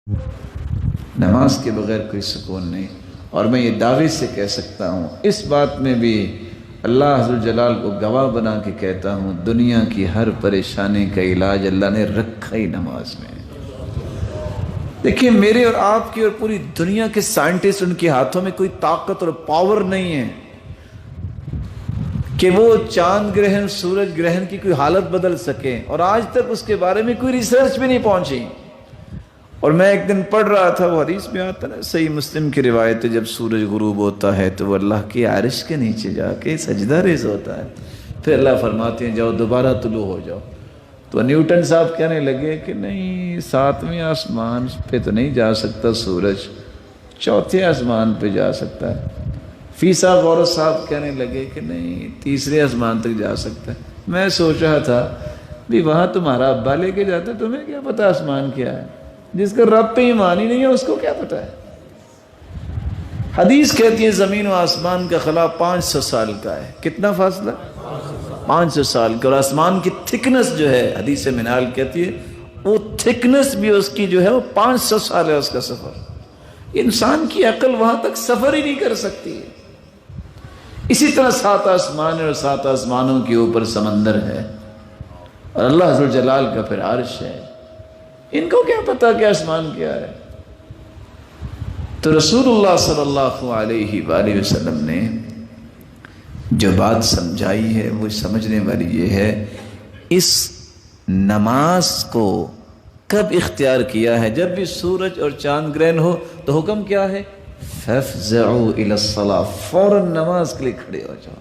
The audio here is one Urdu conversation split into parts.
نماز کے بغیر کوئی سکون نہیں. اور میں یہ دعوے سے کہہ سکتا ہوں، اس بات میں بھی اللہ عز جلال کو گواہ بنا کے کہتا ہوں، دنیا کی ہر پریشانی کا علاج اللہ نے رکھا ہی نماز میں. دیکھیں، میرے اور آپ کی اور پوری دنیا کے سائنٹسٹ، ان کے ہاتھوں میں کوئی طاقت اور پاور نہیں ہے کہ وہ چاند گرہن، سورج گرہن کی کوئی حالت بدل سکے، اور آج تک اس کے بارے میں کوئی ریسرچ بھی نہیں پہنچی. اور میں ایک دن پڑھ رہا تھا، وہ حدیث میں آتا نا، صحیح مسلم کی روایت ہے، جب سورج غروب ہوتا ہے تو وہ اللہ کی عرش کے نیچے جا کے سجدہ ریز ہوتا ہے. پھر اللہ فرماتے ہیں جاؤ دوبارہ طلوع ہو جاؤ. تو نیوٹن صاحب کہنے لگے کہ نہیں، 7ویں آسمان پہ تو نہیں جا سکتا سورج، 4تھے آسمان پہ جا سکتا ہے. فیسا غور صاحب کہنے لگے کہ نہیں، 3رے آسمان تک جا سکتا ہے. میں سوچ رہا تھا بھی وہاں تمہارا ابا لے کے جاتا، تمہیں کیا پتہ آسمان کیا ہے؟ جس کا رب پہ ایمان ہی نہیں ہے اس کو کیا پتہ ہے؟ حدیث کہتی ہے زمین و آسمان کا خلا 500 سال کا ہے. کتنا فاصلہ؟ 500 سال کا. اور آسمان کی تھکنس جو ہے، حدیث منال کہتی ہے، وہ تھکنس بھی اس کی جو ہے وہ 500 سال ہے اس کا سفر. انسان کی عقل وہاں تک سفر ہی نہیں کر سکتی ہے. اسی طرح 7 آسمان اور 7 آسمانوں کے اوپر سمندر ہے، اور اللہ ذو الجلال کا پھر عرش ہے. ان کو کیا پتا کہ آسمان کیا ہے؟ تو رسول اللہ صلی اللہ علیہ وآلہ وسلم نے جو بات سمجھائی ہے وہ سمجھنے والی یہ ہے، اس نماز کو کب اختیار کیا ہے؟ جب بھی سورج اور چاند گرہن ہو تو حکم کیا ہے؟ فَافْزَعُوا إِلَى الصَّلَاةِ، فوراً نماز کے لیے کھڑے ہو جاؤ.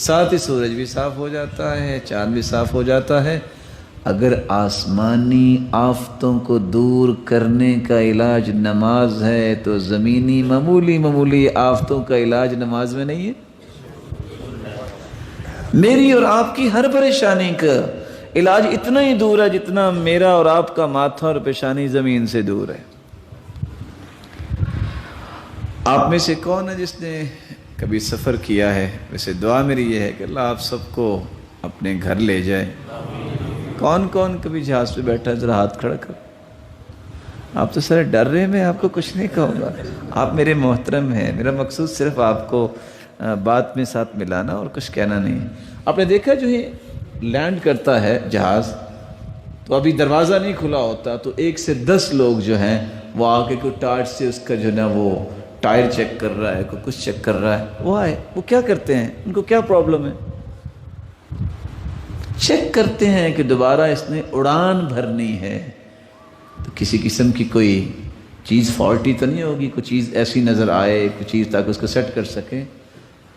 ساتھ ہی سورج بھی صاف ہو جاتا ہے، چاند بھی صاف ہو جاتا ہے. اگر آسمانی آفتوں کو دور کرنے کا علاج نماز ہے تو زمینی معمولی آفتوں کا علاج نماز میں نہیں ہے؟ میری اور آپ کی ہر پریشانی کا علاج اتنا ہی دور ہے جتنا میرا اور آپ کا ماتھا اور پیشانی زمین سے دور ہے. آپ میں سے کون ہے جس نے کبھی سفر کیا ہے؟ ویسے دعا میری یہ ہے کہ اللہ آپ سب کو اپنے گھر لے جائے. کون کون کبھی جہاز پہ بیٹھا ہے؟ ذرا ہاتھ کھڑا کر. آپ تو سارے ڈر رہے ہیں، میں آپ کو کچھ نہیں کہوں گا. آپ میرے محترم ہیں، میرا مقصود صرف آپ کو بات میں ساتھ ملانا اور کچھ کہنا نہیں. آپ نے دیکھا جو ہی لینڈ کرتا ہے جہاز تو ابھی دروازہ نہیں کھلا ہوتا، تو 1 سے 10 لوگ جو ہیں وہ آ کے کوئی ٹارچ سے اس کا جو نا وہ ٹائر چیک کر رہا ہے، کوئی کچھ چیک کر رہا ہے. وہ آئے، وہ کیا کرتے ہیں؟ ان کو کیا پرابلم ہے؟ چیک کرتے ہیں کہ دوبارہ اس نے اڑان بھرنی ہے تو کسی قسم کی کوئی چیز فالٹی تو نہیں ہوگی، کوئی چیز ایسی نظر آئے، کوئی چیز تاکہ اس کو سیٹ کر سکیں.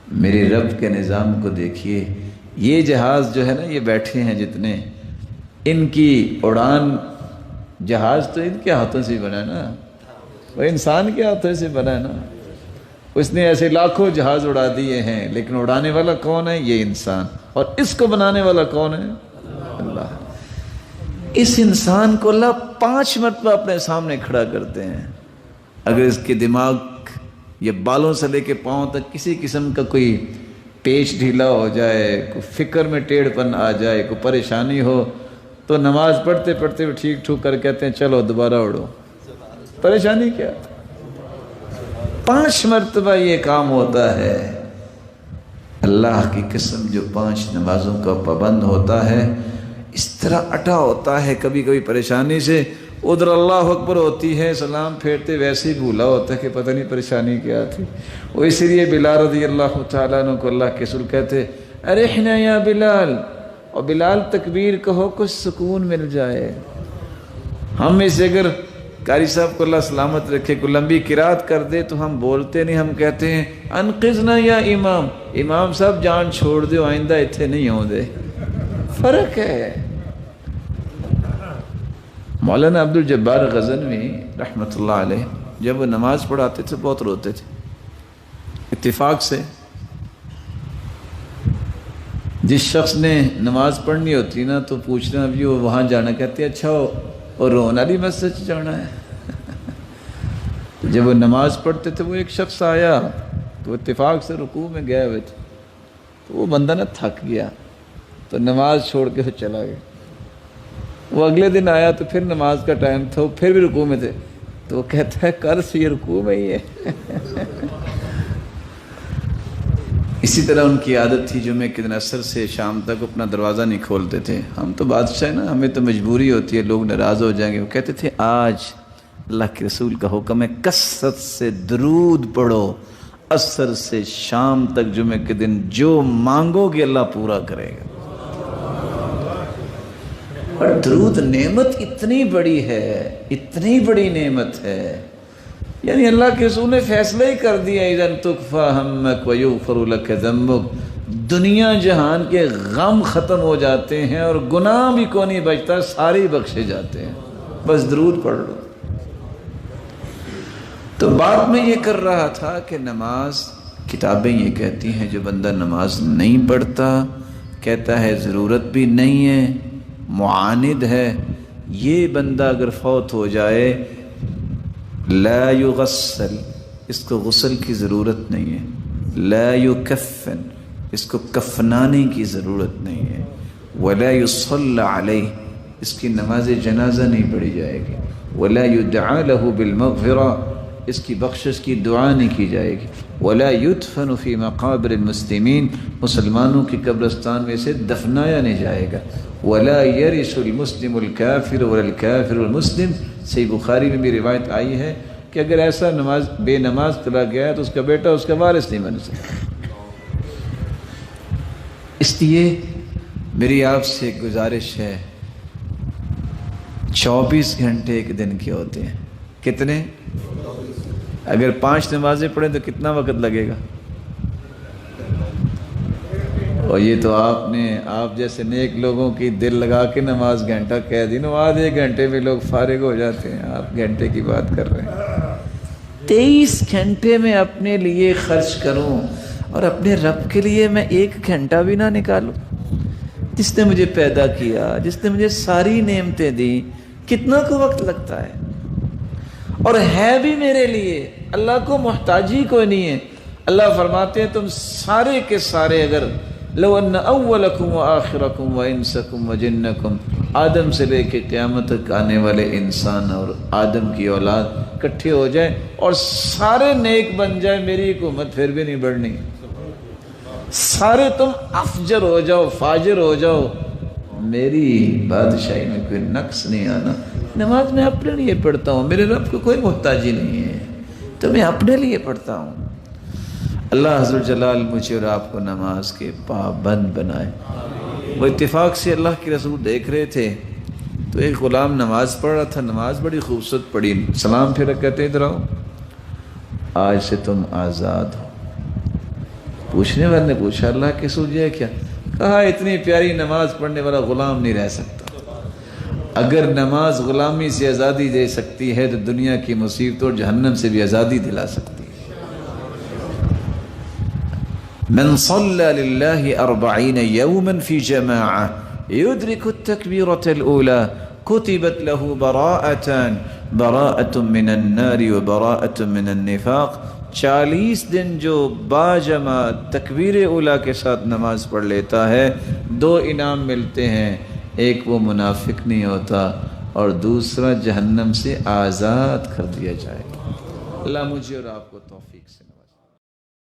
میرے رب کے نظام کو دیکھیے. یہ جہاز جو ہے نا، یہ بیٹھے ہیں جتنے، ان کی اڑان، جہاز تو ان کے ہاتھوں سے بنا ہے نا، وہ انسان کے ہاتھوں سے بنا ہے نا. اس نے ایسے لاکھوں جہاز اڑا دیے ہیں، لیکن اڑانے والا کون ہے؟ یہ انسان. اور اس کو بنانے والا کون ہے؟ اللہ. اس انسان کو اللہ 5 مرتبہ اپنے سامنے کھڑا کرتے ہیں. اگر اس کے دماغ یا بالوں سے لے کے پاؤں تک کسی قسم کا کوئی پیچ ڈھیلا ہو جائے، کوئی فکر میں ٹیڑھ پن آ جائے، کوئی پریشانی ہو، تو نماز پڑھتے پڑھتے وہ ٹھیک ٹھوک کر کہتے ہیں چلو دوبارہ اڑو. پریشانی کیا؟ 5 مرتبہ یہ کام ہوتا ہے. اللہ کی قسم جو 5 نمازوں کا پابند ہوتا ہے، اس طرح اٹا ہوتا ہے کبھی کبھی پریشانی سے، ادھر اللہ اکبر ہوتی ہے، سلام پھیرتے ویسے ہی بھولا ہوتا ہے کہ پتہ نہیں پریشانی کیا تھی. وہ اسی لیے بلال رضی اللہ تعالیٰ عنہ کو اللہ کے رسول کہتے ارحنا یا بلال، اور بلال تکبیر کہو کچھ سکون مل جائے. ہم میں سے اگر قاری صاحب کو اللہ سلامت رکھے کو لمبی قرات کر دے تو ہم بولتے نہیں، ہم کہتے ہیں انقذنا یا امام، امام صاحب جان چھوڑ دے، آئندہ اتنے نہیں ہوں دے. فرق ہے. مولانا عبد الجبار غزنوی رحمۃ اللہ علیہ جب وہ نماز پڑھاتے تھے بہت روتے تھے. اتفاق سے جس شخص نے نماز پڑھنی ہوتی نا تو پوچھنا ابھی وہ وہاں جانا، کہتے اچھا اور رونا علی مسجد جانا ہے. جب وہ نماز پڑھتے تھے وہ ایک شخص آیا تو اتفاق سے رکوع میں گئے ہوئے تھے، تو وہ بندہ نا تھک گیا تو نماز چھوڑ کے چلا گیا. وہ اگلے دن آیا تو پھر نماز کا ٹائم تھا، وہ پھر بھی رکوع میں تھے. تو وہ کہتا ہے کر سی رکوع میں ہی ہے۔ اسی طرح ان کی عادت تھی جمعے کے دن عصر سے شام تک اپنا دروازہ نہیں کھولتے تھے۔ ہم تو بادشاہ ہیں نا، ہمیں تو مجبوری ہوتی ہے، لوگ ناراض ہو جائیں گے۔ وہ کہتے تھے آج اللہ کے رسول کا حکم ہے کثرت سے درود پڑھو، عصر سے شام تک جمعے کے دن جو مانگو گے اللہ پورا کرے گا۔ اور درود نعمت اتنی بڑی ہے، اتنی بڑی نعمت ہے، یعنی اللہ کے رسول نے فیصلہ ہی کر دیا اذن تکفی ہمک ویغفر لک ذنبک، دنیا جہان کے غم ختم ہو جاتے ہیں اور گناہ بھی کو نہیں بچتا، سارے بخشے جاتے ہیں، بس درود پڑھ لو۔ تو بعد میں یہ کر رہا تھا کہ نماز، کتابیں یہ کہتی ہیں جو بندہ نماز نہیں پڑھتا، کہتا ہے ضرورت بھی نہیں ہے، معاند ہے، یہ بندہ اگر فوت ہو جائے لا یغسل، اس کو غسل کی ضرورت نہیں ہے، لا یکفن، اس کو کفنانے کی ضرورت نہیں ہے، ولا یصلی علیہ، اس کی نماز جنازہ نہیں پڑھی جائے گی، ولا یدعا لہ بالمغفرہ، اس کی بخشش کی دعا نہیں کی جائے گی، ولا یدفن فی مقابر المسلمین، مسلمانوں کی قبرستان میں سے دفنایا نہیں جائے گا، ولا یرث المسلم الکافر ولا الکافر المسلم، صحیح بخاری میں بھی روایت آئی ہے کہ اگر ایسا بے نماز چلا گیا ہے تو اس کا بیٹا اس کا وارث نہیں بن سکتا۔ اس لیے میری آپ سے ایک گزارش ہے، 24 گھنٹے ایک دن کے ہوتے ہیں، کتنے؟ اگر 5 نمازیں پڑھیں تو کتنا وقت لگے گا؟ اور یہ تو آپ جیسے نیک لوگوں کی دل لگا کے نماز گھنٹہ کہہ دی نا، آدھے گھنٹے میں لوگ فارغ ہو جاتے ہیں، آپ گھنٹے کی بات کر رہے ہیں۔ 23 گھنٹے میں اپنے لیے خرچ کروں اور اپنے رب کے لیے میں 1 گھنٹہ بھی نہ نکالوں؟ جس نے مجھے پیدا کیا، جس نے مجھے ساری نعمتیں دی، کتنا کو وقت لگتا ہے؟ اور ہے بھی میرے لیے، اللہ کو محتاجی کوئی نہیں ہے۔ اللہ فرماتے ہیں تم سارے کے سارے اگر لو ان اولکم و آخرکم و انسکم و جنکم، آدم سے لے کے قیامت تک آنے والے انسان اور آدم کی اولاد اکٹھے ہو جائیں اور سارے نیک بن جائیں، میری ایک امت پھر بھی نہیں بڑھنی۔ سارے تم افجر ہو جاؤ، فاجر ہو جاؤ، میری بادشاہی میں کوئی نقص نہیں آنا۔ نماز میں اپنے لیے پڑھتا ہوں، میرے رب کو کوئی محتاجی نہیں ہے، تو میں اپنے لیے پڑھتا ہوں۔ اللہ حضرت جلال مجھے اور آپ کو نماز کے پابند بنائے۔ وہ اتفاق سے اللہ کے رسول دیکھ رہے تھے تو ایک غلام نماز پڑھ رہا تھا، نماز بڑی خوبصورت پڑھی، سلام پھر کہتے ادھر آؤ، آج سے تم آزاد ہو۔ پوچھنے والے نے پوچھا اللہ کے رسول یہ کیا؟ کہا اتنی پیاری نماز پڑھنے والا غلام نہیں رہ سکتا۔ اگر نماز غلامی سے آزادی دے سکتی ہے تو دنیا کی مصیبتوں اور جہنم سے بھی آزادی دلا سکتی ہے۔ من صلى لله 40 يوما في جماعة يدرك التكبيرة الأولى كتبت له براءة من النار وبراءة من النفاق۔ 40 دن جو باجماعت تکبیر اولیٰ کے ساتھ نماز پڑھ لیتا ہے، 2 انعام ملتے ہیں، ایک وہ منافق نہیں ہوتا اور دوسرا جہنم سے آزاد کر دیا جائے گا۔ اللہ مجھے اور آپ کو توفیق سے